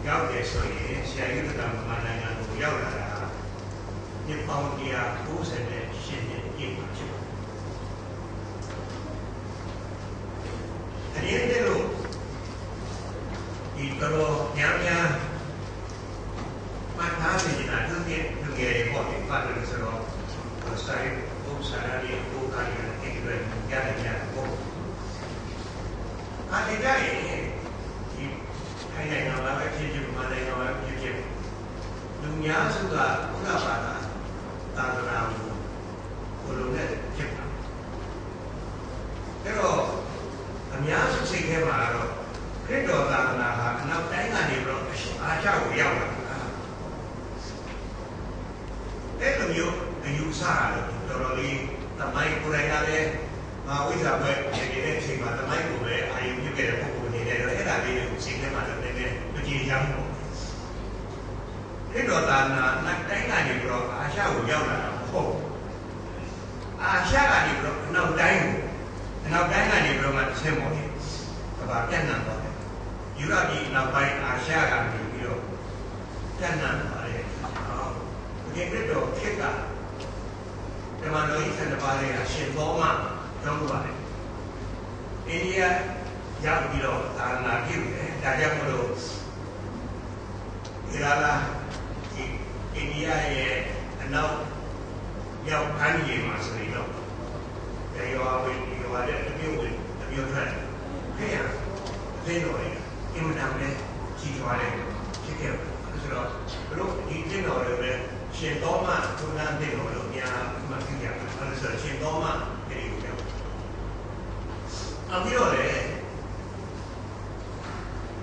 ရောက်တယ်ဆိုရင်ဆရာကြီးတို့ကမြန်မာနိုင်ငံကိုရောက်လာတာညပေါင်း198နှစ်ပြည့်မှာဖြစ်ပါတယ်။အဲဒီတည်းလို့ဒီတော့ညာညာမှတ်သားနေကြတာသူကလူငယ်တွေပေါ့ဒီပတ်လို့ဆိုတော့ဆိုင်ဘုရားရီဘုရားရီအဲ့ဒီလိုရတယ်ပေါ့အားကြရင်ဒီခိုင်နိုင်ငံမှာပဲဖြစ်ဖြစ်မြန်မာနိုင်ငံမှာဖြစ်ဖြစ်လူများစုကဘုရားဘာသာသာသနာကိုဘုလိုနဲ့ဖြစ်တာအဲ့တော့အများစုစိတ်ထဲမှာတော့ခရစ်တော်သာသနာဟာအနောက်တိုင်းကနေပြီးတော့အာရှကိုရောက်လာတာအဲ့လိုမျိုးအယူဆရတယ်တော်တော်လေးသမိုင်းကိုယ်တိုင်ကလည်းမဝိဇ္ဇာပဲဖြစ်နေတဲ့အချိန်မှာသမိုင်းကိုပဲအာရုံပြုခဲ့တဲ့ပုဂ္ဂိုလ်တွေနဲ့တော့အဲ့ဒါလေးကိုစိတ်ထဲမှာလည်းနည်းနည်းမကြည်ချမ်းဘူးခရစ်တော်သာသနာနောက်တိုင်းကနေပြီးတော့အာရှကိုရောက်လာတာမဟုတ်အာရှကနေပြီးတော့အနောက်တိုင်းကနေပြီးတော့မှဆင်းပေါ်တယ်ကဘာပြန့်နှံ့သွားတယ်ယူရပြည်နောက်ပိုင်းအာရှကနေပြီးတော့ပြန့်နှံ့သွားတယ်ဒီခရစ်တော်ခေတ်ကဓမ္မတော်ကြီး7ပါးလေးကရှင်သောမကျောင်းပါတယ်အိန္ဒိယရောက်ပြီးတော့သာသနာပြုတယ်ဒါကြောင့်မလို့ဒီလာဒီအိန္ဒိယရဲ့အနောက်ရောက်ခန်းကြီးမှာဆိုရင်တော့ရောဝေရောတဲ့တမျိုးထွက်ခဲ့ရအသိတော်ရဲ့အင်မတန်ပဲကြီးထွားတယ်ဖြစ်ခဲ့တယ်ဆိုတော့ဘလို့ဒီသိတော်တွေပဲရှင်တော်မှဘုရားသိတော်လို့များမှသိကြတယ်အဲဒါဆိုရှင်တော်မှဒီလိုပြောအခုတော့လေ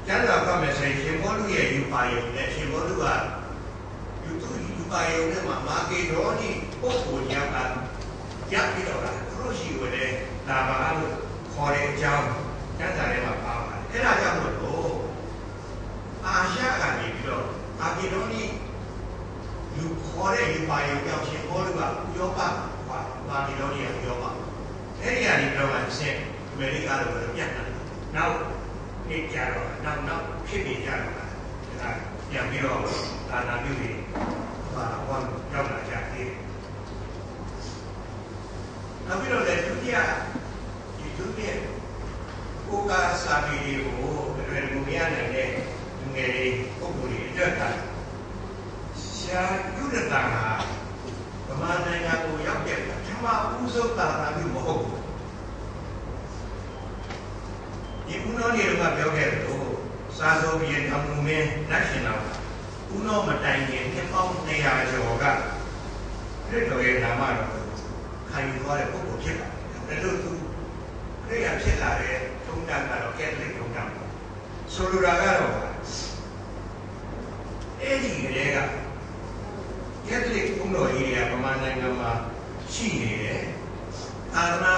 ကျမ်းစာကမှဆိုရင်ရှင်ဘောလူရဲ့ယူပါယုံနဲ့ရှင်ဘောလူကယူပါယုံနဲ့မှာမာကေဒေါနီပုဂ္ဂိုလ်ညာကရပ်ပြီးတော့သူတို့ရှိဝင်တဲ့လာပါလို့ခေါ်တဲ့အကြောင်းကျမ်းစာထဲမှာပါပါတယ်အဲ့ဒါကြောင့်မို့လို့အာရှကနေပြီးတော့မာကေဒေါနီလူခေါ်တဲ့ယူပါယုံကြောင့်ရှင်ဘောလူကဥရောပမာကေဒေါနီကဥရောပအဲ့ဒီကနေပြီးတော့မှဆင်းအမေရိကလိုပဲပြတ်တယ်နောက်နေကြတော့နောက်ဖြစ်နေကြတော့ဒါပြန်ပြီးတော့သာနာပြုပြီးဘာရောက်လာကြတယ်နောက်ပြီးတော့လည်းဒုတိယကိုကစာပေတွေကိုဘယ်လိုမရနိုင်တဲ့လူငယ်တွေပုဂ္ဂိုလ်တွေအတွက်ကရှားယူရတာကဗမာနိုင်ငံကိုရောက်တဲ့ပထမဦးဆုံးသာသနာပြုမဟုတ်ဘူးဒီဦးနောနေကပြောခဲ့တယ်လို့စာစိုးပြည်တော်မူမင်းလက်ရှင်တော်ဦးနောမတိုင်ခင်နှစ်ပေါင်း200ကျော်ကခရစ်တော်ရဲ့နာမတော်ခံယူသွားတဲ့ပုဂ္ဂိုလ်ဖြစ်လာတယ်ဒါလို့သူခရစ်ယာန်ဖြစ်လာတဲ့ထုံးတမ်းကတော့ကက်သလစ်ထုံးတမ်းဆိုလိုတာကတော့အဲ့ဒီကလေးကကက်သလစ်ဘုံတော်ကြီးတွေကဗမာနိုင်ငံမှာရှိနေတယ်အာနာ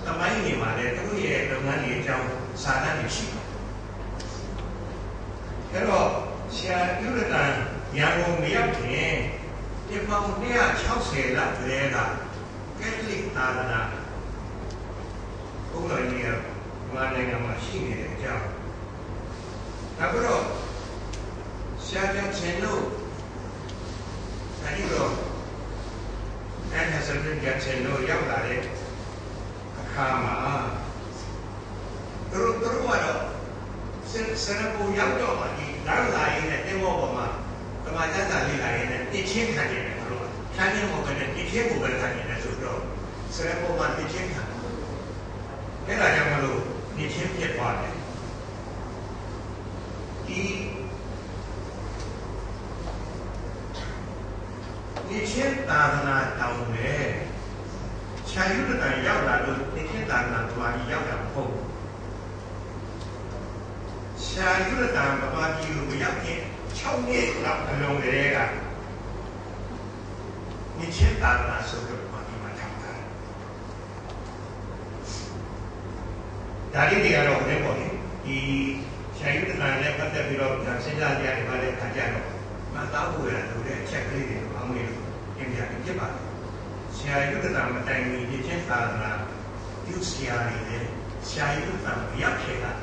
သမိုင်းတွေမှာလည်းသူတို့ရဲ့လုပ်ငန်းတွေအကြောင်းစာတမ်းတွေရှိတယ်အဲ့တော့ဆရာယူရတန်ရန်ကုန်မရောက်ခင်ဒီပေါင်း160လောက်ကလေးကကက်သလစ်သာသနာဘုရားကြီးကဗမာနိုင်ငံမှာရှိနေတဲ့အကြောင်းနောက်ပြီးတော့ဆရာကျန်ချင်းတို့အဲဒီတော့အဲ့ဒါဆိုရင်ကျန်ချင်းတို့ရောက်လာတဲ့အခါမှာသူတို့ကတော့စရပူရောက်တော့မှဒီလမ်းလာရင်းနဲ့တင်မောပေါ်မှာဗမာကျမ်းစာလေးလာရင်းနဲ့တင်ချင်းခံနေတယ်သူတို့ခံနေဖို့ကလည်းတင်ချင်းကိုပဲခံနေတယ်ဆိုတော့စရပူမှာတင်ချင်းခံအဲ့ဒါကြောင့်မလို့တင်ချင်းဖြစ်သွားတယ်ဒီချင်းသာသနာတောင်းတယ်ခြံယူတန်ရောက်လာလို့တင်ချင်းသာသနာတွားကြီးရောက်တာမဟုတ်ခြံယူတန်ဗမာပြည်ကိုရောက်ရင်6နှစ်လောက်အလုံးတွေကဒီချင်းသာသနာဆိုတော့ဗမာပြည်မှာထောင်တာဒါလေးတွေကတော့လည်းပေါ့လေဒီခြံယူတန်နဲ့ပတ်သက်ပြီးတော့စဉ်းစားကြရတယ်ဗါလဲခါကြတော့မသားဖို့ရလို့တဲ့အချက်ကလေးတွေအမှန်လို့ပြင်ပြဖြစ်ပါတယ်ဆရာယူတန်မတိုင်မီဒီချင်းသာသနာပြုဆရာတွေလည်းဆရာယူတန်ရောက်ခဲ့တာ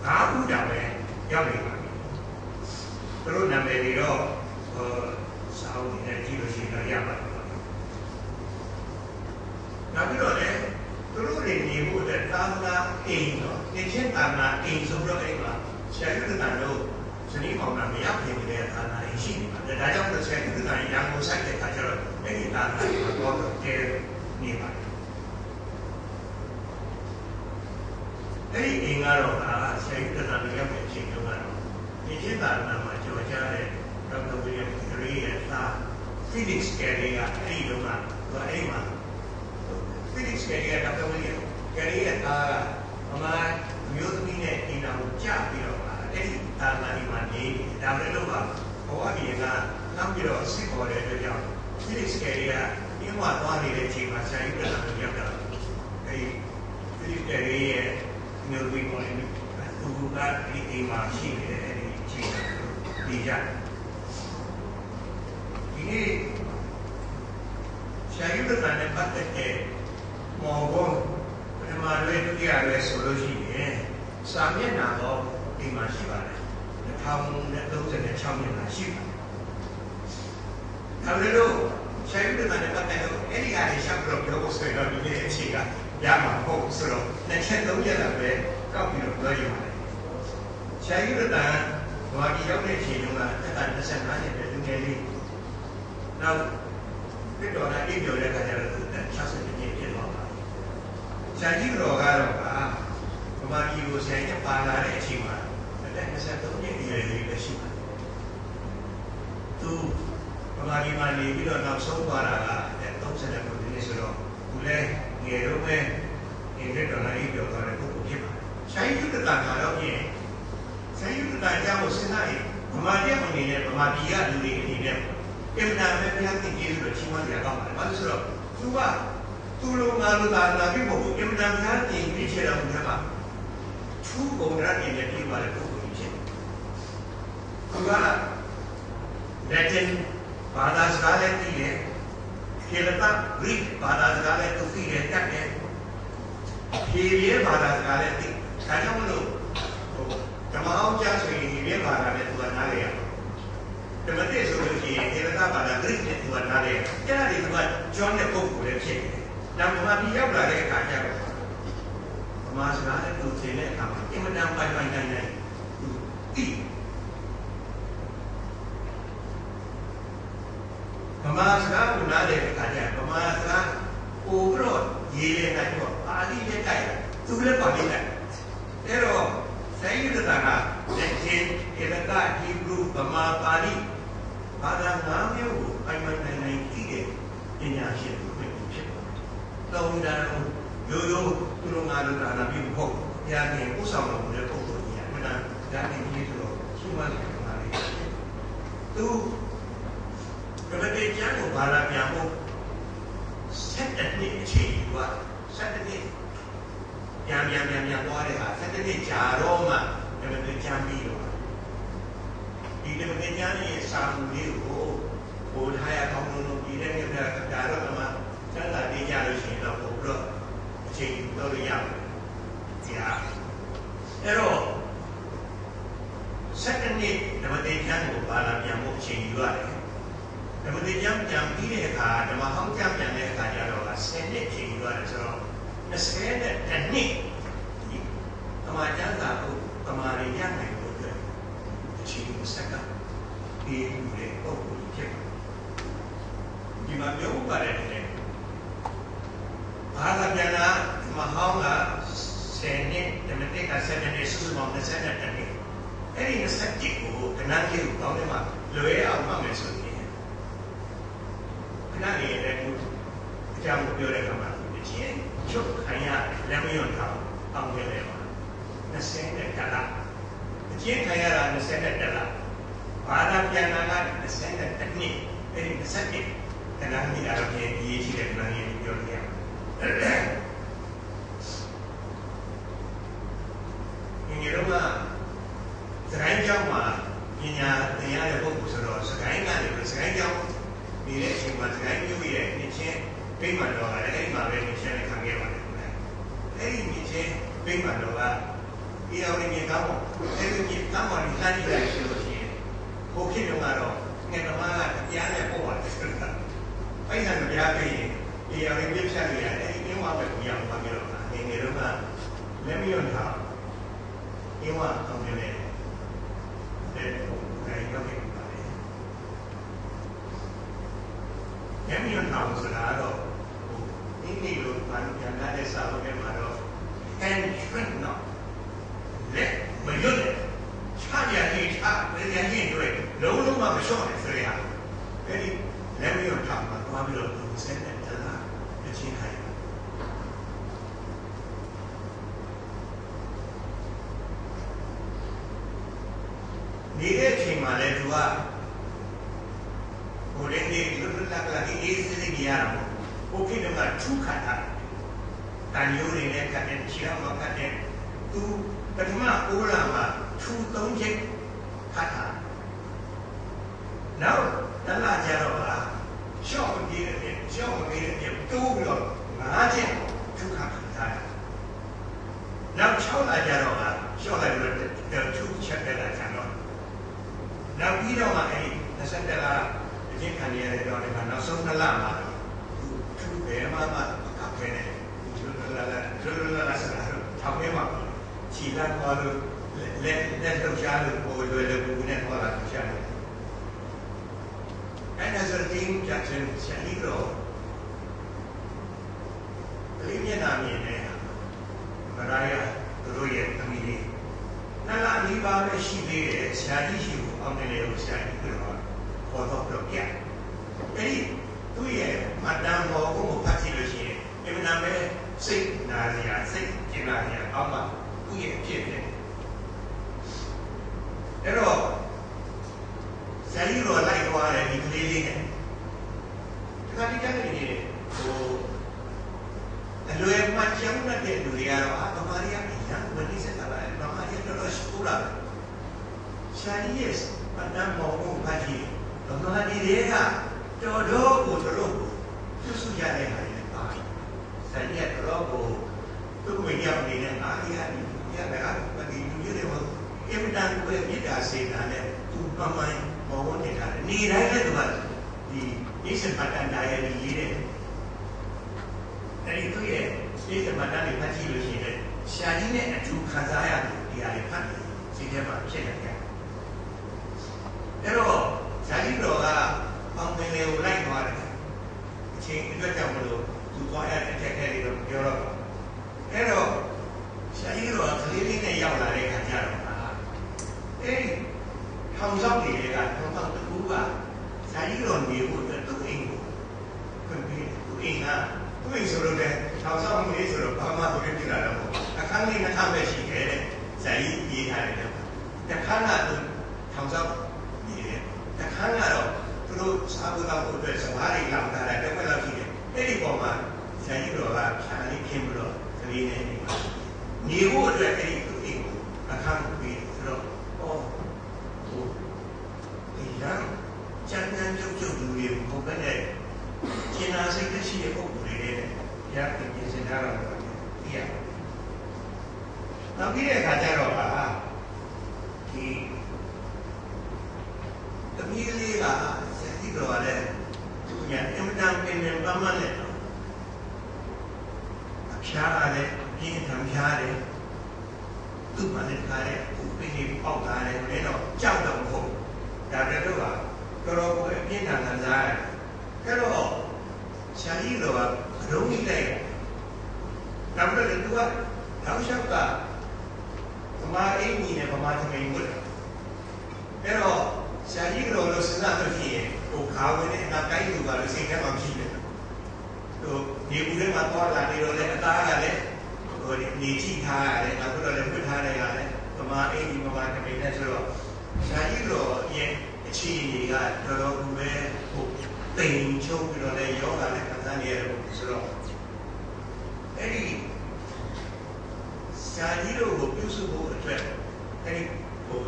9ခုတောင်ပဲရောက်နေပါပြီ တို့နာမည်တွေတော့စာအုပ်တွေနဲ့ကြည့်လို့ရှိရင်ရပါတယ်နောက်ပြီးတော့လည်းသူတို့တွေနေဖို့အတွက်သာသနာအိမ်တော့နေချင်းသာသနာအိမ်ဆိုတော့အဲ့မှာဆရာကြီးတို့ဇနီးမောင်နှံမရဖြစ်နေတဲ့သာသနာအိမ်ရှိနေပါတယ်ဒါကြောင့်လို့ဆရာကြီးတို့ရန်ကုန်ဆိုင်တဲ့ခါကျတော့အဲ့ဒီသာသနာကိုတော့တည်နေပါတယ်အဲ့ဒီအိမ်ကတော့ဆရာကြီးတို့မရဖြစ်ချိန်တုန်းကတော့နေချင်းသာသနာမှာကြော်ကြားတဲ့ဒေါက်တာဝီလျံဂရေးရဲ့သား Felix Gary ကအဲ့ဒီတုန်းကအဲ့မှာFelix Gary ကဒေါက်တာဝီလျံဂရေးရဲ့သားကမျိုးသမီးနဲ့အိမ်တော်ကိုကြားပြီးတော့အဲ့ဒီသာသနာ့မှာနေဒါပဲလို့ပါဘဝကြီးကနောက်ပြီးတော့စစ်ပေါ်တဲ့အတွက်ကြောင့် Felix Gary ကဒီမှာသွားနေတဲ့အချိန်မှာဆရာကြီးကလည်းရောက်တာအဲ့ဒီ Felix Gary ရဲ့မျိုးသမီးပေါ်နေသူကဒီအိမ်မှာရှိနေတဲ့အဲ့ဒီအချိန်ဒီကြဒီနေ့ဆရာကြီးကလည်းပတ်သက်တဲ့မော်ဘုံပထမရွေးဒုတိယရွေးဆိုလို့ရှိရင်စာမျက်နှာတော့ဒီမှာရှိပါတယ်1036မျက်နှာရှိပါတယ်ဒါလို့ဆရာကြီးကလည်းပတ်သက်လို့အဲ့ဒီဟာတွေရှောက်ပြီးတော့ပြောဖို့ဆိုရင်တော့ဒီနေ့အချိန်ကရမှာဟုတ်ဆိုတော့နှစ်ချက်သုံးချက်လည်းပဲကောက်ပြီးတော့ပြောရပါတယ်ဆရာကြီးကဘာကြီးရောက်တဲ့အချိန်တုန်းကတက်တာ25နှစ်ပဲလူငယ်လေးနောက်ပြတော်လာအိပ်ပြောတဲ့ခါကျတော့60နှစ်ဖြစ်သွားပါဆရာကြီးတော်ကတော့ဗမာပြည်ကိုဆရာကြီးပါလာတဲ့အချိန်မှာတက်23နှစ်အရွယ်လေးပဲရှိပါတယ်သူဗမာပြည်မှာနေပြီးတော့နောက်ဆုံးသွားတာက30နှစ်ဆိုတော့သူလည်းငယ်တော့ပဲအင်္ဂလိပ်တော်လာအိပ်ပြောသွားတဲ့ပုဂ္ဂိုလ်ဖြစ်ပါတယ်ဆရာကြီးကတော့ပြင်ဆရာကြီးကအကြောင်းကိုစဉ်းစားရင်ဗမာပြည်မှာနေတဲ့ဗမာပြည်ကလူတွေအနေနဲ့အင်တာနက်ပြန်သိကြည့်လို့ချင်းမရကောင်းပါတယ်ဘာလို့ဆိုတော့သူလိုငါလိုသာနာပြီးဖို့အင်တာနက်တင်ပြီးချေတော့ဘုရားကထူးပုံရတဲ့နေပြီးပါလေပုဂ္ဂိုလ်ကြီးသူကလက်တင်ဘာသာစကားလည်းသိတယ်ခေလတာဂရိဘာသာစကားလည်းသူသိတယ်တတ်တယ်ခေရဲဘာသာစကားလည်းသိဒါကြောင့်မလို့ဓမ္မအောင်ကြားဆိုရင်ဒီဘာသာနဲ့သူကနားလေရဓမ္မတိဆိုလို့ရှိရင်ခေလတာဘာသာဂရိနဲ့သူကနားလေအဲ့ဒါတွေကကျွမ်းတဲ့ပုဂ္ဂိုလ်လည်းဖြစ်တယ်နောက်ဓမ္မပြီးရောက်လာတဲ့အခါကျတော့ဓမ္မစကားနဲ့သူသင်တဲ့အခါမှာအင်မတန်ပိုင်နိုင်သူသိဗမာစကားကိုနားလည်တဲ့အခါကျဗမာစကားပို့ပြီးတော့ရေးတဲ့အခါကျတော့ပါဠိနဲ့တိုက်သူလည်းပါဠိနဲ့အဲ့တော့ဆိုင်ရတဲ့ကလက်ချင်းဧကဟီဘရူဗမာပါဠိဘာသာ၅မျိုးကိုပိုင်နိုင်သိတဲ့ပညာရှင်တွေဖြစ်ပါတယ်။တောင်းတရိုးသူတို့ငါတို့ကလာပြီးဖို့ဘုရားရှင်ဥဆောင်တော်မူတဲ့ပုဂ္ဂိုလ်ကြီးကမှန်တယ်ဒါနဲ့ဒီလိုရှိမှလည်းပါလိမ့်မယ်။သူကမတေကျမ်းကိုဘာလာပြန်ဖို့7နှစ်အချိန်ယူပါ7နှစ်ပြန်သွားတဲ့ဟာ7နှစ်ကြာတော့မှကမတေကျမ်းပြီးတော့ဒီကမတေကျမ်းရဲ့စာမူလေးကိုဟိုထားရကောင်းလို့ဒီတဲ့ကဒါတော့မှစံသာပေးကြလို့ရှိရင်တော့ဘုရားအချိန်တော့ရပါတယ်။ဒီဟာအဲ့တော့7နှစ်ဓမ္မတေကျမ်းကိုဘာလာပြန်ဖို့အချိန်ယူရတယ်ဓမ္မတေကျမ်းပြန်ပြီးတဲ့အခါဓမ္မဟောင်းကျမ်းပြန်တဲ့အခါကျတော့10နှစ်ချိန်ယူရတယ်ဆိုတော့20နဲ့2နှစ်ဓမ္မကျမ်းစာကိုဓမ္မရည်ရနိုင်လို့အတွက်အချိန်ကိုဆက်ကပြီးတဲ့ပုံကိုဖြစ်ပါတယ်ဒီမှာပြောဥပါတဲ့ဘာသာပြန်လာဓမ္မဟောင်းက10နှစ်ဓမ္မတေက7နှစ်စုစုပေါင်း20နဲ့2နှစ်အဲ့ဒီ20ကိုကဏ္ဍကြီးကိုကောင်းတယ်မှာလွယ်အောင်မှမယ်ဆိုရင်ခဏလေးလည်းအကြောင်းကိုပြောတဲ့အခါမှာအချင်းချုပ်ခိုင်းရလက်မယွန်ထားအောင်ခဲ့တယ်ပါ20နဲ့တလားအချင်းခိုင်းရတာ20နဲ့တလားဘာသာပြန်လာက20နဲ့တနှစ်အဲ့ဒီ20နှစ်ကဏ္ဍကြီးအရပြေးရေးရှိတဲ့ကဏ္ဍကြီးပြောလို့ရတယ်ဒီလိုမှစကိုင်းကျောင်းမှာပညာသင်ရတဲ့ပုဂ္ဂိုလ်ဆိုတော့စကိုင်းကနေစကိုင်းကျောင်းနေတဲ့အချိန်မှာစကိုင်းမျိုးရဲ့အချင်းပြိမှန်တော့အဲ့ဒီမှာပဲအချင်းနဲ့ခံခဲ့ပါတယ်အဲ့ဒီအချင်းပြိမှန်တော့ကဒီအောင်မြေကောင်းပေါ့အဲ့ဒီမြေကောင်းပါလိမ့်လိုက်ရှိလို့ရှိရင်ဟို ရောက်နေပါလေ။ညမြထောင်ဆိုတာတော့ဒီလိုဘာလို့ပြန်လာတဲ့စာလုံးထဲမှာတော့ and shrink not လက်မရွတ်တဲ့ခြားရည်ခြားရည်တွေလုံးလုံးမလျှော့နဲ့ဆိုရအဲ့ဒီလက်မရွတ်ထောင်မှာသွားပြီးတော့စက်နဲ့တလားအချင်းခိုင်းနေတဲ့ချိန်မှာလည်းသူကဟိုလည်းဒီလွတ်လပ်လာဒီအေးစစ်ကြီးရအောင်โอเคတော့ထုခါတာတန်ရိုးတွေနဲ့ကတ်တဲ့ခြေထောက်မှာကတ်တဲ့သူပထမအိုးလာမှာထူ3ချက်ခါတာနောက်တလားကြတော့ရှော့မပြေးတဲ့ရှော့မပြေးတဲ့တိုးပြီးတော့5ချက်ထုခါတာနောက်6လာကြတော့ရှော့လိုက်ပြီးတော့ထူချက်တဲ့လာကြတော့နောက်ပြီးတော့မှအဲ့ဒီ20လအချင်းခံရတဲ့တော့လည်းနောက်ဆုံး2လမှာသူဘယ်မှမကပ်ခဲနဲ့ကျွတ်လာဆိုတာထောက်ထဲမှာခြေလက်ပေါ်လို့လက်ထုတ်ရှားလို့ပေါ်လွယ်လို့ဘူးနဲ့ဟောလာရှားတယ်အဲ့ဒါဆိုတင်းကြတဲ့ဆရာကြီးတော့ဒီမျက်နှာမြင်တဲ့မရာယာတို့ရဲ့သမီးလေးနလာအလေးပါပဲရှိသေးတယ်ဆရာကြီးရှိကိုအောင်တယ်လို့ဆရာကြီးကတော့ခေါ်တော့ပြပြအဲ့ဒီသူ့ရဲ့မတန်ဘောကိုဖတ်ကြည့်လို့ရှိရင်အမှန်တမ်းပဲစိတ်နာစရာစိတ်ကျင်နာစရာအောက်မှာသူ့ရဲ့အဖြစ်နဲ့အဲ့တော့ဆရာကြီးတော့လိုက်သွားတယ်ဒီကလေးလေးနဲ့ဒီကနေ့ကြတဲ့ဟိုအလွယ်မှချောင်းတဲ့လူတွေကတော့ဗမာရီကအရင်မနည်းစက်လာတယ်ဗမာရီတော့စကူလာရှာရီရဲ့ပဒံမောကိုဖတ်ကြည့်ဗမာရီတွေကတော်တော်ကိုတို့ပြုစုရတဲ့ဟာတွေပါဆရာကြီးကတော့သူ့ကိုရောက်နေတဲ့အားရရတယ်ဒီလူတွေကအင်မတန်ကိုမြေတာစေတာနဲ့သူပမိုင်းမောဝင်နေတာနေတိုင်းလည်းသူကဒီအိစပတန်ဒါရဲ့ရေးတဲ့အဲဒီသူရဲ့အိစပတန်တွေဖတ်ကြည့်လို့ရှိရင်ရှာကြီးနဲ့အထူးခံစားရတယ်ဒီဟာတွေဖတ်ပြီးစိတ်ထဲမှာဖြစ်နေတယ်အဲ့တော့ရှာကြီးတော်ကအောင်ပင်လေးကိုလိုက်သွားတယ်အချိန်အတွက်ကြောင့်မလို့သူသွားရတဲ့အခက်အခဲတွေတော့ပြောတော့အဲ့တော့ရှာကြီးတော်ကလေးလေးနဲ့ရောက်လာတဲ့ခါကျတော့အဲ့ထောင်ဆောင်တွေကထောင်ဆောင်တစ်ခုကဇာတိတော်နေဖို့အတွက်သူ့အိမ်ကိုဖွင့်ပေးသူ့အိမ်ကသူ့အိမ်ဆိုလို့တဲ့ထောင်ဆောင်လေးဆိုတော့ဘာမှမဖြစ်လာတော့အခန်းလေးနှစ်ခန်းပဲရှိခဲ့တဲ့ဇာတိရေးထားတယ်တစ်ခန်းကသူထောင်ဆောင်နေတယ်တစ်ခန်းကတော့သူတို့စားဖို့တော့အတွက်စကားတွေလောက်ထားတယ်တစ်ခါလောက်ရှိတယ်အဲ့ဒီပေါ်မှာဇာတိတော်ကဖြာလေးခင်းပြီးတော့ကလေးနဲ့နေဖို့အတွက်အဲ့ဒီသူ့အိမ်ကိုအခန်းကိုပေးဆိုတော့ကျန်တဲ့ကျုပ်လူတွေဘုရားနဲ့ကျင်နာစိတ်ရှိတဲ့ပုံတွေနဲ့ရတဲ့ပြင်စင်တာတော့ဒီရနောက်ပြီးတဲ့အခါကျတော့ဒီတမီးလေးကစက်တီတော်လည်းသူညအင်မတန်ပင်ပင်ပန်းပန်းနဲ့အဖျားရတယ်ပြင်းထန်ဖျားတယ်သူ့မှလည်းခါတဲ့ဥပင်းကြီးပေါက်လာတယ်လည်းတော့ကြောက်တော့မဟုတ်ဒါပေမဲ့တော့တော်တော်ကိုအပြင်းထန်ခံစားရတယ်အဲ့တော့ဆရာကြီးတော်ကရုံးကြီးလိုက်နောက်တော့သူကနောက်လျှောက်ကဗမာအင်းကြီးနဲ့ဗမာသမီးဝတ်အဲ့တော့ဆရာကြီးတော်လို့စဉ်းစားလို့ရှိရင်ဟိုခါဝင်တဲ့နောက်တိုင်းလူကလည်းစိတ်ထဲမှာဖြစ်တယ်ဟိုဒီဘူးထဲမှာသွားလာနေတော့လေအသားကလည်းဟိုနေကြည့်ထားရတယ်နောက်တော့လည်းဝတ်ထားရတယ်ဗမာအင်းကြီးဗမာသမီးနဲ့ဆိုတော့ဆရာကြီးတော်ရဲ့အခြေအနေကတော်တော်ကိုပဲဟိုတိမ်ချုံပြီးတော့လည်းယောဂနဲ့ခံစားနေရတယ်ဆိုတော့အဲ့ဒီဆရာကြီးတို့ကိုပြုစုဖို့အတွက်အဲ့ဒီဟို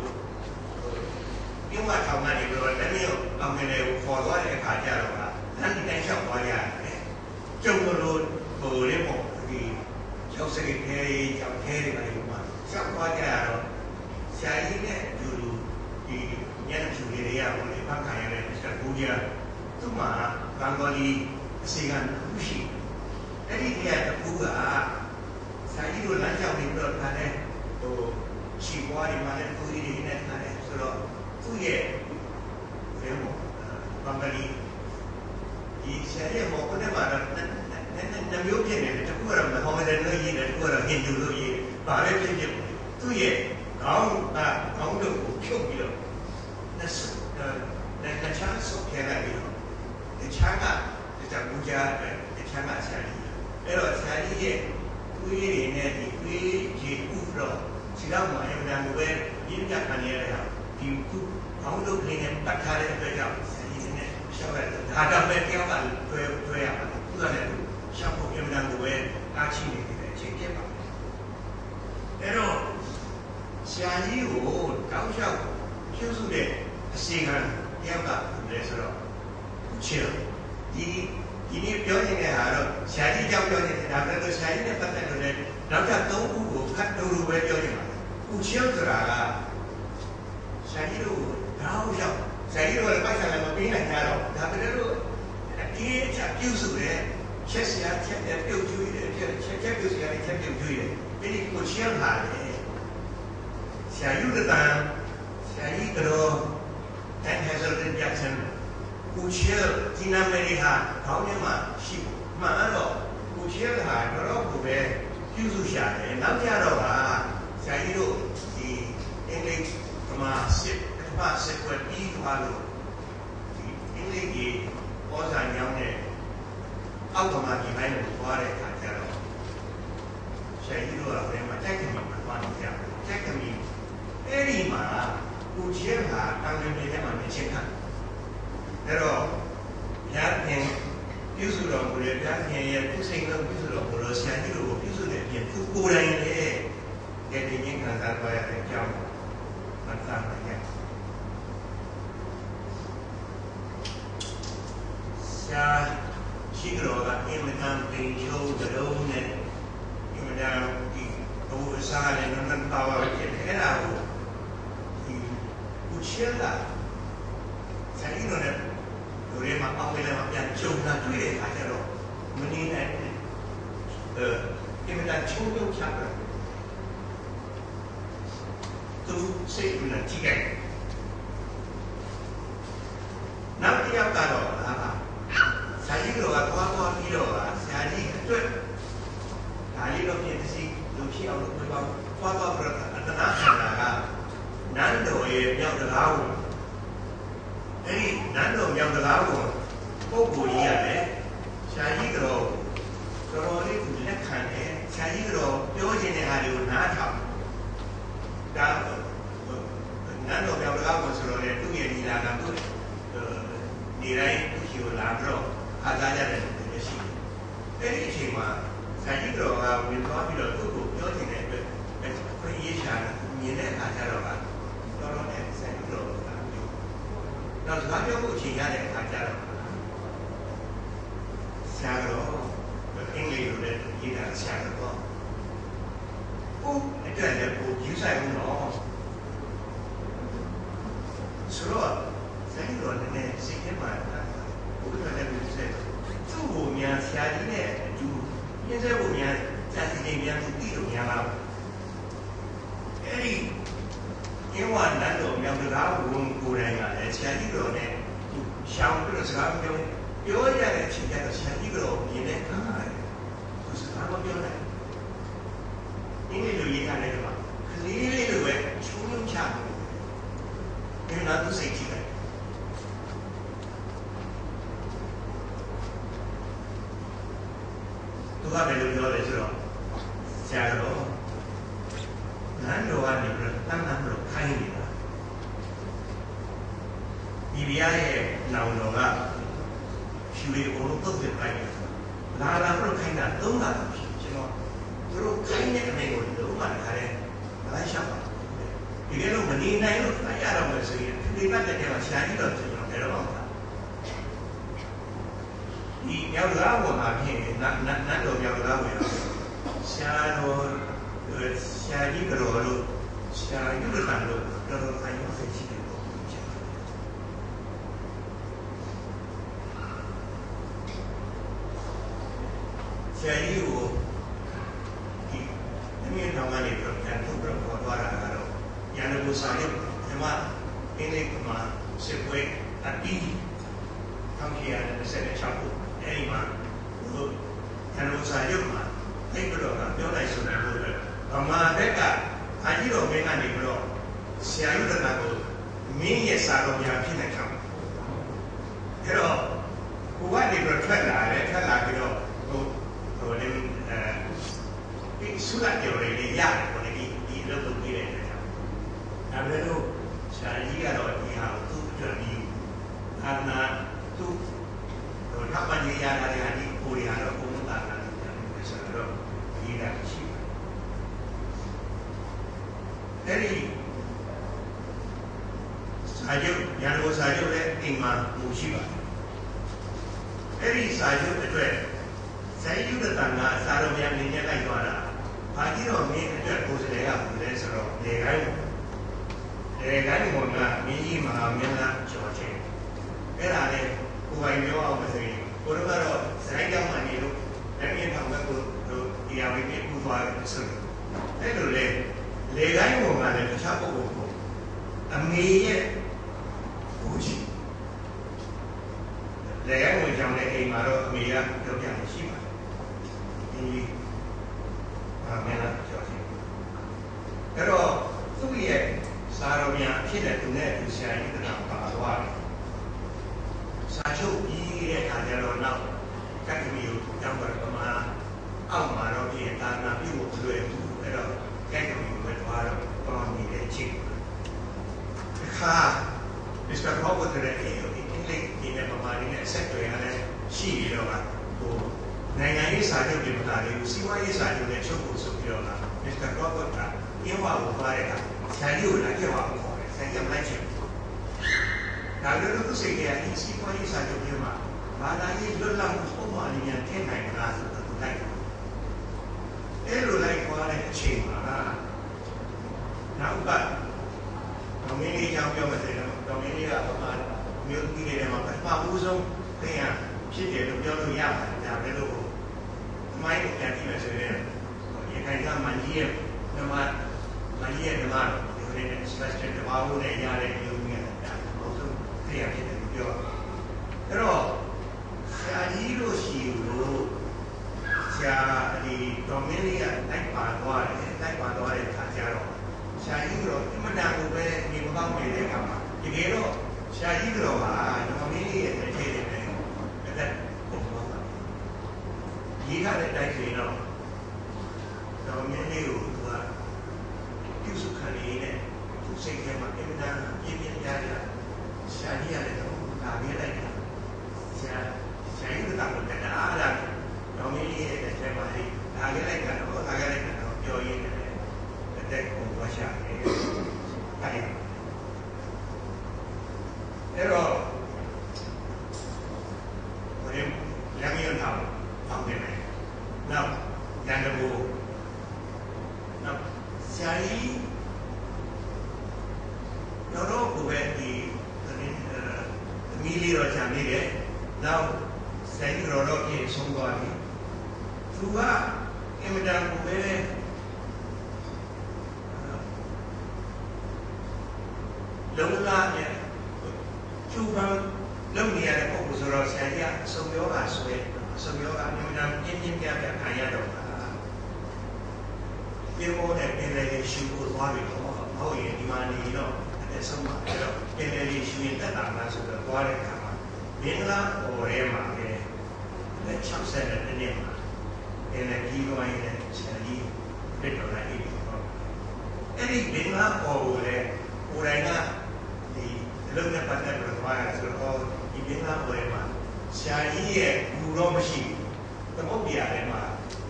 ပြုမထောင်မှနေပြီးတော့လည်းမျိုးအောင်ငယ်ကိုခေါ်သွားတဲ့အခါကျတော့လမ်းဒီတိုင်းလျှောက်သွားရတယ်ကျုံလို့ဟိုလေးပေါ့ဒီကျောက်စရိတ်ခဲကျောက်ခဲတွေပါလို့မှာလျှောက်သွားကြရတော့ဆရာကြီးနဲ့ဒီညနေဖြူလေးတွေကဘုရားဖန်ခံရတဲ့စက်ဘူးကြီးသူ့မှာဘန်ဂေါလီအစီအကံတစ်ရှိအဲ့ဒီနေရာတစ်ခုကဆာကြီးတို့လမ်းကြောင်းတွေတော့ထားတယ်ဟိုချီပွားတွေမှာလည်းကိုကြီးတွေနဲ့ထားတယ်ဆိုတော့သူ့ရဲ့ 차가 진짜 무자 차가 차리 그래서 차리에 우리 얘네 우리 우로 지금 뭐 해보자면 왜 인자 아니에요 이 방도 그냥 딱 하는 거죠 이제는 샤워를 다음에 깨어가 돼야 그다음에 샤워 해보자면 왜 아침에 제게 봐 그래서 샤리고 가우샤고 교수의 시간 깨어가 그래서 그치요 이니 변형에 하러 샤리 장변에 나가도 샤리에 빠따는데 남자 너무 갓도로 왜 변형을 우치어들아가 샤리로 가우샤 샤리로 빠따는 비는 하러 다그래도 이 교수의 최시야 최대 교주의 최대 교수가 최대 교주의 이니 우치어하네 샤리로다 샤리로 해설된 jaksan 우치어 지나메리하 가운데만 시고 마로 우치어가 그러 고베 교수샤네 남자로가 샤리로 이 잉글리시 그마10과 비화로 잉글리시 어사냥네 아우토마 기마이는 보아래 가자로 샤리로가 그래마 테크닉만 와니까 테크닉 에리마 우치어가 강림에만 미치카 그래서 야행 교수로 우리 야행의 생각 교수로 러시아로 교수들 비해 국고라인에 개인이 간다 봐야 될 점. 감사합니다. 자, 시그로가 임단 뱅초들오네 임단 이 도사에 넣는 바와 해라고 이 우치어가 자기는 우리 막 아무래도 그냥 좀나တွေ့တဲ့အခါကျတော့မနေနိုင်အင်မတန်ချုံချုံချတာသူစိတ်နဲ့ကြည့်ကြနောက်တစ်ယောက်ကတော့ဟာဆရာကြီးတို့ကသွားပြီးတော့ဆရာကြီးအတွက်ဒါလေးတော့ပြင်စီလူဖြစ်အောင်လုပ်ပါသွားပြီးတော့အတနာခန္ဓာကနန်းတော်ရဲ့မြောက်တကားကိုအဲ့ဒီနန်းတော်မြောက်တကားကိုပုဂ္ဂိုလ်ကြီးရတယ်ဆရာကြီးတော်လေးကလက်ခံတယ်ဆရာကြီးတော်ပြောခြင်းတဲ့ဟာတွေကိုနားထောင်ဒါနန်းတော်မြောက်တကားကိုဆိုတော့လေသူ့ရဲ့ဒီလာကသူ့နေတိုင်းသူ့ရှိကိုလာပြီးတော့ခါသားရတယ်လို့ရှိတယ်အဲ့ဒီအချိန်မှာဆရာကြီးတော်ကဝင်သွားပြီးတော့သူ့ကိုပြောခြင်းတဲ့အတွက်ခွင့်ရေးရှာမြင်တဲ့အခါကျတော့တော်နဲ့ဆရာကြီးတော်နောက်စကားပြောဖို့အချိန်ရတဲ့အခါကျတော့ဆရာတော်အင်္ဂလိပ်လိုလည်းရေးတာဆရာတော်ဟုတ်အဲ့ဒါလည်းကိုယူဆိုင်ဘူးနော်ဆိုတော့ဆရာတော်နဲ့စိတ်ထဲမှာဘုရားလည်းပြောတယ်သူ့ကိုများဆရာကြီးနဲ့အတူရင်းစဲဖို့များဇာတိတွေများသူသိလို့များလားအဲ့ဒီ因为南岛苗的老公过来啊，前几个呢，上个是他们表演的期间的前几个年呢，就是他们表演，因为就一看那个嘛，可是因为那个穷人家，因为那都是谁的？都他们就表的是咯，下个咯。南岛啊，你们当然不开你了。你别也闹闹啊，去为我们都得开你，哪不开那都拿东西，是吧？如果开那个美国都拿开嘞，哪想法？你别说你那有那家伙没事，你那个地方钱你都知道，别了忘了。你要是拉我那边，南岛要是拉我呀，下头。下一个路，下一个山路，这都还有很细的路。下一路，那边他们那边人都不好多啦，那种，人都不少的，什么，因为什么，社会啊低，他们现在社会差不多，哎嘛，人都少的嘛，那个咯，表来说来说的。ဗမာဘက်ကအာကြီးတော်မင်းကနေပြီးတော့ဆရာယုဒနာကိုမင်းရဲ့စာတော်များဖြစ်နေကြတယ်။အဲ့တော့ဘုရား နာသူထပ်မနေရတာလည်းဒီကိုရီးယားတော့ဘုံသာနာတယ်ဆိုတော့ဒီကရှိအဲ့ဒီစာချုပ်ရန်ကုန်စာချုပ်နဲ့အိမ်မှာမှုရှိပါတယ်အဲ့ဒီစာချုပ်အတွက်ဇယုဒတန်ကစာတော်များနေနေလိုက်သွားတာဘာကြီးတော့မင်းအတွက်ကိုယ်စလဲရဘူးလဲဆိုတော့လေကိုင်းပေါ်ကမင်းကြီးမဟာမင်းသားကျော်ချင်းအဲ့ဒါလေကိုယ်ပိုင်ပြောအောင်မဆိုရင်ကိုတို့ကတော့ဇိုင်းကြောင်းမှနေလို့လည်းမြင်ထောင်ဘက်ကိုတို့တရားဝိပ္ပူသွားတယ်ဆိုတော့အဲ့လိုလေကိုင်းပေါ်ကလည်းတခြားပုဂ္ဂိုလ်ကိုအမေရဲ့ကိုကြီးလေကိုင်းဝင်ကြောင်းတဲ့အိမ်မှာတော့အမေကပြောပြနေရှိပါတယ်ဒီမင်းလားကျော်ချင်းအဲ့တော့သူ့ရဲ့စာတော်များဖြစ်တဲ့သူနဲ့သူဆရာကြီးကပါသွားတယ်စာချုပ်ကြီးတဲ့အခါကျတော့နောက်ကတ္တမီကိုတောင်းပါတော့မှအောက်မှာတော့ပြင်သာနာပြုဖို့လွယ်ဘူးအဲ့တော့ကတ္တမီကိုသွားတော့ပေါင်းနေတဲ့ချိန်အခါမစ္စတာဘောက်ကတော့အဲ့ဒီဒီနဲ့ပမာဏနဲ့ဆက်သွယ်ရတဲ့ရှိပြီးတော့ဟိုနိုင်ငံရေးစာချုပ်တွေမလာသေးဘူးစီးပွားရေးစာချုပ်နဲ့ချုပ်ဖို့ဆိုပြီးတော့မစ္စတာဘောက်ကပြင်းဝကိုသွားတဲ့အခါဆရာကြီးကိုလာကြွအောင်ခေါ်တယ်ဆရာကြီးလိုက်ချင်ဒါလည်းသူစိတ်ရဲ့အစီအပွားရေးစာချုပ်တွေမှာဘာသာရေးလွတ်လပ်မှုပုံမှန်ဉာဏ်ထည့်နိုင်မလားဆိုတော့သူလိုက်တယ်အဲ့လိုလိုက်သွားတဲ့အချိန်မှာနောက်ကတော်မင်းလေးကြောင့်ပြောမှတယ်တော်မင်းလေးကပမာမျိုးကြီးတွေမှာပထမဦးဆုံးသင်ရဖြစ်တယ်လို့ပြောလို့ရပါတယ်ဒါပဲလို့မိုင်းကိုပြန်ကြည့်မယ်ဆိုရင်ဒီခိုင်ကမှကြီးရဲ့ဓမ္မမကြီးရဲ့ဓမ္မဒီလိုနဲ့ special ဓမ္မဘုနဲ့ရတဲ့ယုံနဲ့ဒါအဆုံးသိရဖြစ်တယ်ပြောအဲ့တော့ဆရာကြီးတို့ရှိလို့ဆရာဒီဒေါ်မင်းလေးကလိုက်ပါသွားတဲ့အခါကျတော့ဆရာကြီးတို့အမှန်တန်ကိုပဲဒီမကောင်းနေတဲ့အခါမှာတကယ်တော့ဆရာကြီးတို့ကဒေါ်မင်းလေးရဲ့တစ်ထဲနဲ့အဲ့ဒါပုံသွားတာဒီကလည်းတိုက်နေတော့ဒေါ်မင်းလေးကိုသူကပြုစုခံနေတဲ့သူစိတ်ထဲမှာအင်တာပြင်းပြင်းကြားတာဆရာကြီးရတယ်တော့ဒါပြလိုက်တာဆရာကြီးကတော့တက်တာအားလားဒေါ်မင်းလေးရဲ့တစ်ထဲမှာဒါပြလိုက်တာတော့ပြောရင်းနဲ့အတက်ကိုဝါရှာတယ်အဲ့တော့ဘယ်ရမ်းရမ်းထားအောင်တယ်နောက်ရန်ကုန်နောက်ဆရာကြီးတော့ကိုပဲဒီမီလီရောချာနေတယ်နောက်ဆရာကြီးတော့ပြင်ဆုံးသွားပြီသူကအင်မတန်ကိုပဲလုံလာနဲ့ကျူပန်းလုံနေရတဲ့ပုံဆိုတော့ဆရာကြီးအဆုံယောဂဆွဲအဆုံယောဂအမြဲတမ်းပြင်းပြင်းပြပြခံရတော့တာပြေမိုးနဲ့ပင်လေရှူကိုသွားပြီးတော့ဟုတ်ရင်ဒီမှာနေတော့အဆုံးမှာအဲ့တော့ပင်လေရှူရင်တက်တာလားဆိုတော့သွားတဲ့အခါမှာမင်္ဂလာပေါ်ထဲမှာပဲလက်60နဲ့တနေ့မှာပင်လေကြီးဝိုင်းနဲ့ဆရာကြီးပြတ်တော်လိုက်ပြီပေါ့အဲ့ဒီမင်္ဂလာပေါ်ကိုလည်းကိုယ်တိုင်ကဒီလုံနဲ့ပတ်သက်ပြီးသွားရဆိုတော့ဒီမင်္ဂလာပေါ်ထဲမှာဆရာကြီးရဲ့လူတော့မရှိဘူးသမုဒ္ဒရာထဲမှာ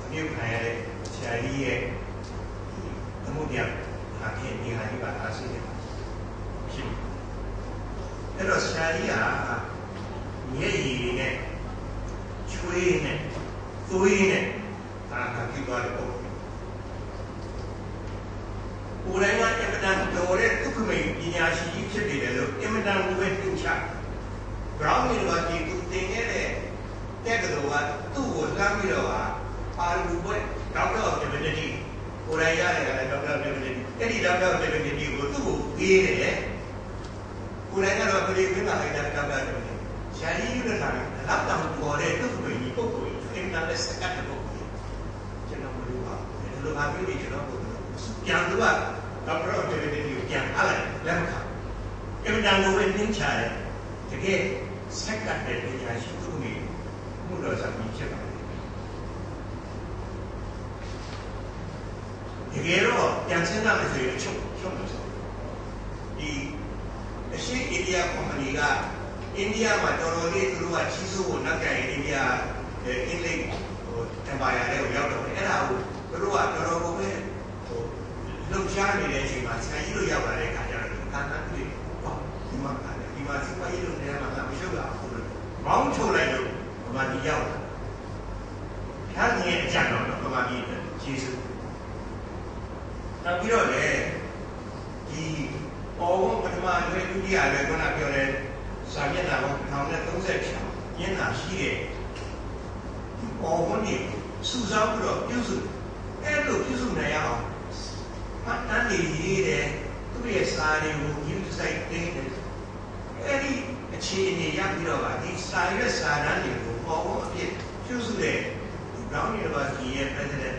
အမြုပ်ခံရတဲ့ဆရာကြီးရဲ့သမုဒ္ဒရာဟာဖြစ်နေဟာဒီပါအားရှိတယ်ဖြစ်အဲ့တော့ဆရာကြီးကမျက်ရည်နဲ့ချွေးနဲ့သွေးနဲ့ဒါကကြည့်သွားတယ်ပေါ့ကိုယ်တိုင်ကအင်မတန်တော်တဲ့ဒုက္ခမိတ်ပညာရှိကြီးဖြစ်နေတယ်လို့အင်မတန်ကိုပဲသင်ချBrown University သူသင်ခဲ့တဲ့တက္ကသိုလ်ကသူ့ကိုလှမ်းပြီးတော့အာလူပွဲဒေါက်တာ Divinity ကိုယ်တိုင်ရတယ်ကလည်းဒေါက်တာ Divinity အဲ့ဒီဒေါက်တာ Divinity ကိုသူ့ကိုပေးတယ်ကိုယ်တိုင်ကတော့ပြည်ပမှာအဲ့ဒါဒေါက်တာ Divinity ရှားကြီးရတာလောက်တောင်ပေါ်တဲ့ဒုက္ခမိတ်ကြီးပုဂ္ဂိုလ်ကြီးအင်မတန်လက်စကတ်တဲ့ပုဂ္ဂိုလ်ကြီးကျွန်တော်မလို့ပါဒီလိုပါပြီးကျွန်တော်ပြန်သူကဒေါက်တာ Divinity ကိုပြန်အားလိုက်လက်မခံအင်မတန်ကိုပဲနှင်းချတယ်တကယ်စက်ကတ်တဲ့ပညာရှိသူတွေမှုတော်စပြီးဖြစ်ပါတယ်တကယ်တော့ပြန်စဉ်းစားမယ်ဆိုရင်ချုပ်လို့ဆိုဒီအရှိအိန္ဒိယကုမ္ပဏီက အိန္ဒိယမှာတော်တော်လေးသူတို့ကကြီးစိုးဖို့နောက်ကျရင်အိန္ဒိယအင်္ဂလိပ်အင်ပါယာတွေကိုရောက်တော့တယ်အဲ့ဒါကိုသူတို့ကတော်တော်ကိုပဲလှုပ်ရှားနေတဲ့အချိန်မှာဆရာကြီးတို့ရောက်လာတဲ့အခါကျတော့ကာဏတ်တွေဟောဒီမှာစီပွားရေးလုပ်နေတဲ့မှာမရှုပ်ရဘူးလို့မောင်းထုတ်လိုက်လို့ဗမာပြည်ရောက်လာဘုရားရှင်ရဲ့အကြံတော်ဗမာပြည်ကျေးဇူးနောက်ပြီးတော့လေဒီအော်ပထမရွေးဒုတိယရွေးခုနပြောတဲ့စာမျက်နှာပေါင်း1036မျက်နှာရှိတဲ့အော်ဝန်ကြီးစုဆောင်းပြီးတော့ပြုစုအဲ့လိုပြုစုနိုင်အောင်မှတ်တမ်းတွေရေးတယ်သူ့ရဲ့စာတွေကိုယူဆိုင်တင်တယ်အဲ့ဒီအခြေအနေရပြီးတော့ဒီစာရွက်စာတမ်းတွေကိုအော်ဝန်အဖြစ်ပြုစုတဲ့ Brown University ရဲ့ President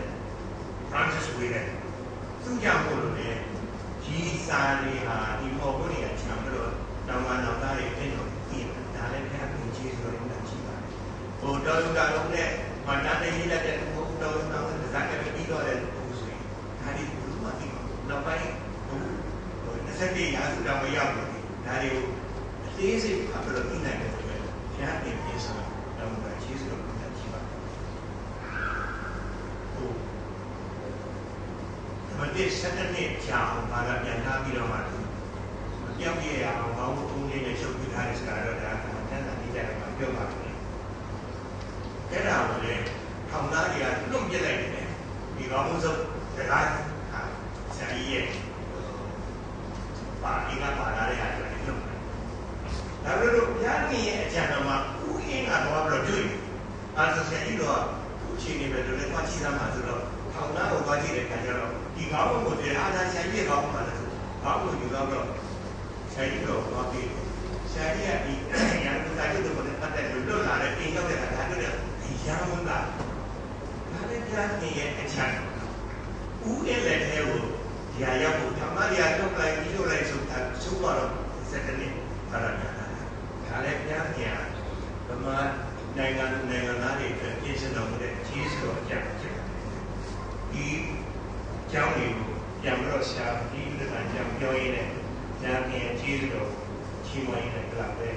Francis Whalen သူကြောင့်မို့လို့လေဒီစာတွေဟာဒီအော်ဝန်ကြီးကချမ်းပြီးတော့တောင်မှနောက်သားတွေပြင်လို့ပြင်ဒါလည်းဖျက်ပြီးကျေးဇူးတော်များရှိပါတယ်ဟိုတော်လူတော်လုံးနဲ့မန္တန်ရေးလက်တဲ့ဘုတော်တော်နဲ့ဇာတ်ကပြီးတော့တဲ့ဘုဆိုရင်ဒါဒီဘုလို့မသိဘူးနောက်ပိုင်းဟို27ရာစုတောင်မရောက်ဘူးဒါတွေကိုအသေးစိတ်ဖတ်ပြီးတော့သိနိုင်တဲ့အတွက်ဘုရားပြင်ပြဆိုတော့ဘုရားကျေးဇူးတော်များရှိပါတယ်ဟိုဒါမှဒီ7နှစ်ကြာအောင်ဘာသာပြန်ထားပြီးတော့မှပြောင်းပြရအောင်ဘောင်းဘုံလေးနဲ့ရှုပ်ပြထားတဲ့စကားတော့ဒါကတန်းတန်းဒီတိုင်းမှာပြောပါတယ်အဲ့ဒါကိုလေထောင်သားတွေကလွတ်ပြလိုက်တယ်ဒီကောင်းမှုစုစကားဟာဆရာကြီးရဲ့ပါဠိကပါလာတဲ့ဟာတွေလွတ်တယ်ဒါပေမဲ့ဘုရားရှင်ရဲ့အကြံတော်မှာဥအင်းကတော့ပြီးတော့တွေ့တယ်အဲဆိုဆရာကြီးတော့သူ့အချိန်နေပဲလို့လည်းသွားကြည့်သမှာဆိုတော့ထောင်သားကိုသွားကြည့်တဲ့အခါကျတော့ဒီကောင်းမှုကိုဒီအားသာဆရာကြီးရဲ့ကောင်းမှုပါလဲကောင်းမှုယူတော့ဆရာကြီးတော့သွားပြီးဆရာကြီးကဒီရန်ကုန်တိုင်းတို့ကိုလည်းပတ်သက်လို့လွတ်လာတဲ့အိမ်ရောက်တဲ့အခါဒါတို့လည်းရန်ကုန်ကဒါလည်းပြနေရဲ့အချမ်းဦးရဲ့လက်ထဲကိုဒီဟာရောက်ဖို့ဓမ္မရာထုတ်လိုက်ပြီးထုတ်လိုက်ဆိုတာသုံးပါတော့7နှစ်ပါရမီဒါလည်းပြနေဗမာနိုင်ငံသားတွေအတွက်ပြင်ဆင်တော်မူတဲ့ကျေးဇူးတော်အကြောင်းဖြစ်ဒီကျောင်းတွေကိုပြန်ပြီးတော့ဆရာဒီဥဒ္ဒရာကျောင်းပြောရင်းနဲ့ဉာဏ်နဲ့ကျေးဇူးတော်ချီးမွမ်းရတဲ့ကလပ်ပဲ